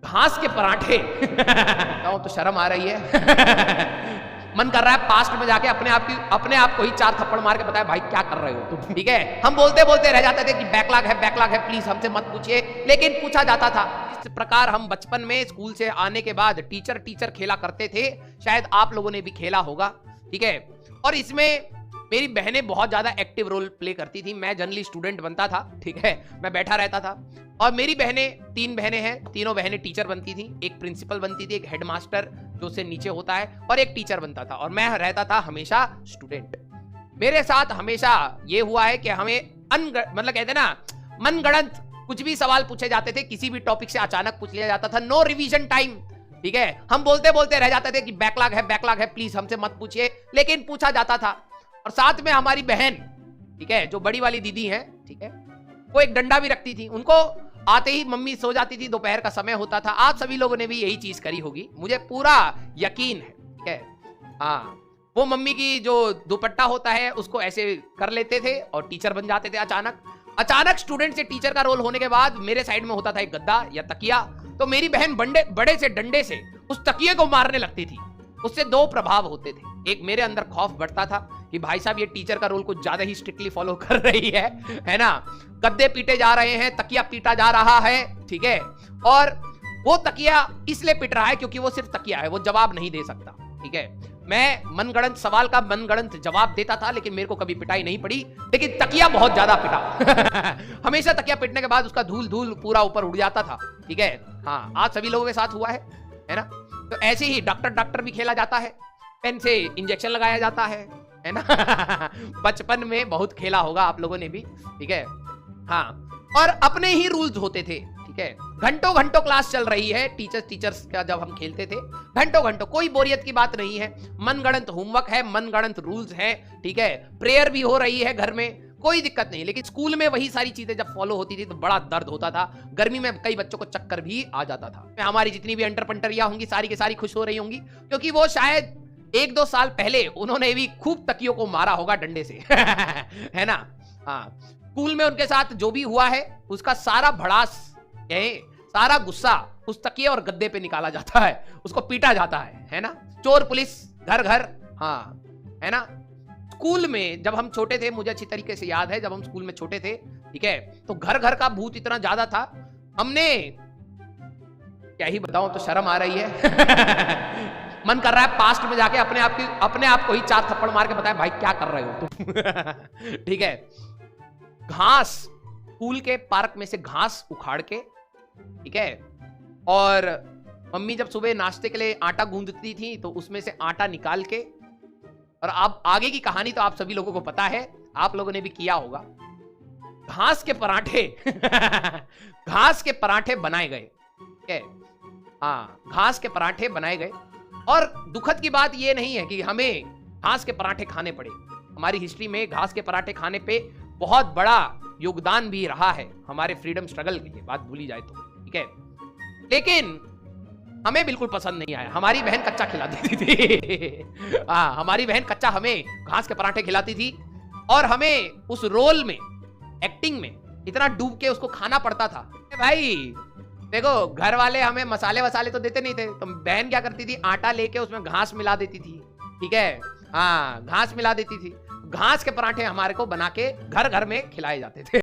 घास के पराठे तो शर्म आ रही है। मन कर रहा है पास्ट में जाके अपने आप को ही 4 थप्पड़ मार के बताए भाई क्या कर रहे हो तुम। ठीक है, हम बोलते बोलते रह जाते थे कि बैकलॉग है प्लीज हमसे मत पूछिए, लेकिन पूछा जाता था। इस प्रकार हम बचपन में स्कूल से आने के बाद टीचर खेला करते थे, शायद आप लोगों ने भी खेला होगा। ठीक है, और इसमें मेरी बहनें बहुत ज्यादा एक्टिव रोल प्ले करती थी। मैं जनरली स्टूडेंट बनता था, ठीक है, मैं बैठा रहता था। और मेरी बहनें 3 बहनें हैं, तीनों बहनें टीचर बनती थी। एक प्रिंसिपल बनती थी, एक हेडमास्टर जो उससे नीचे होता है, और एक टीचर बनता था, और मैं रहता था हमेशा स्टूडेंट। मेरे साथ हमेशा ये हुआ है कि हमें मतलब कहते ना मनगढ़ंत कुछ भी सवाल पूछे जाते थे, किसी भी टॉपिक से अचानक पूछ लिया जाता था, नो रिवीजन टाइम। ठीक है, हम बोलते बोलते रह जाते थे कि बैकलॉग है प्लीज हमसे मत पूछिए, लेकिन पूछा जाता था। और साथ में हमारी बहन, ठीक है, जो बड़ी वाली दीदी है, ठीक है, वो एक डंडा भी रखती थी। उनको आते ही मम्मी सो जाती थी, दोपहर का समय होता था। आप सभी लोगों ने भी यही चीज करी होगी, मुझे पूरा यकीन है। ठीक है, हाँ, वो मम्मी की जो दुपट्टा होता है उसको ऐसे कर लेते थे और टीचर बन जाते थे। अचानक स्टूडेंट से टीचर का रोल होने के बाद मेरे साइड में होता था एक गद्दा या तकिया, तो मेरी बहन बड़े से डंडे से उस तकिए को मारने लगती थी। उससे 2 प्रभाव होते थे। एक, मेरे अंदर खौफ बढ़ता था कि भाई साहब ये टीचर का रोल कुछ ज्यादा ही स्ट्रिक्टली फॉलो कर रही है ना, गद्दे पीटे जा रहे हैं, तकिया पीटा जा रहा है। ठीक है, और वो तकिया इसलिए पिट रहा है क्योंकि वो सिर्फ तकिया है, वो जवाब नहीं दे सकता। ठीक है, मैं मनगढ़ंत सवाल का मनगढ़ंत जवाब देता था, लेकिन मेरे को कभी पिटाई नहीं पड़ी, लेकिन तकिया बहुत ज्यादा पिटा। हमेशा तकिया पिटने के बाद उसका धूल पूरा ऊपर उड़ जाता था। ठीक है, हाँ, आज सभी लोगों के साथ हुआ है ना। तो ऐसे ही डॉक्टर भी खेला जाता है, पेन से इंजेक्शन लगाया जाता है ना। बचपन में बहुत खेला होगा आप लोगों ने भी। ठीक है, हाँ, और अपने ही रूल्स होते थे। ठीक है, घंटों क्लास चल रही है, टीचर्स का जब हम खेलते थे, घंटों कोई बोरियत की बात नहीं है, मनगढ़ंत होमवर्क है, मनगढ़ंत रूल्स है। ठीक है, प्रेयर भी हो रही है घर में, कोई दिक्कत नहीं। लेकिन स्कूल में वही सारी चीजें जब फॉलो होती थी तो बड़ा दर्द होता था। गर्मी में कई बच्चों को चक्कर भी आ जाता था। हमारी जितनी भी अंटर पंटरियां होंगी सारी की सारी खुश हो रही होंगी, क्योंकि वो शायद 1-2 साल पहले उन्होंने भी खूब तकियों को मारा होगा डंडे से। है ना। हाँ, स्कूल में उनके साथ जो भी हुआ है उसका सारा भड़ास, सारा गुस्सा उस तकिए और गद्दे पे निकाला जाता है, उसको पीटा जाता है ना। चोर पुलिस घर, हाँ, है ना। स्कूल में जब हम छोटे थे, मुझे अच्छी तरीके से याद है, जब हम स्कूल में छोटे थे, ठीक है, तो घर का भूत इतना ज्यादा था, हमने क्या ही बताऊं, तो शर्म आ रही है। मन कर रहा है पास्ट में जाके अपने आप को ही 4 थप्पड़ मार के बताए भाई क्या कर रहे हो तुम। ठीक है, घास, स्कूल के पार्क में से घास उखाड़ के, ठीक है, और मम्मी जब सुबह नाश्ते के लिए आटा गूंदती थी तो उसमें से आटा निकाल के, और आप आगे की कहानी तो आप सभी लोगों को पता है, आप लोगों ने भी किया होगा, घास के पराठे घास के पराठे बनाए गए। ठीक है, हाँ, घास के पराठे बनाए गए। और दुखद की बात यह नहीं है कि हमें घास के पराठे खाने पड़े। हमारी हिस्ट्री में घास के पराठे खाने पे बहुत बड़ा योगदान भी रहा है हमारे फ्रीडम स्ट्रगल के लिए, बात भूली जाए तो। ठीक है, लेकिन हमें बिल्कुल पसंद नहीं आया। हमारी बहन कच्चा खिलाती थी। हाँ, हमारी बहन कच्चा हमें घास के पराठे खिलाती थी, और हमें उस रोल में, एक्टिंग में इतना डूब के उसको खाना पड़ता था। भाई देखो, घर वाले हमें मसाले वसाले तो देते नहीं थे, तो बहन क्या करती थी, आटा लेके उसमें घास मिला देती थी। ठीक है, हाँ, घास मिला देती थी, घास के पराठे हमारे को बना के घर में खिलाए जाते थे।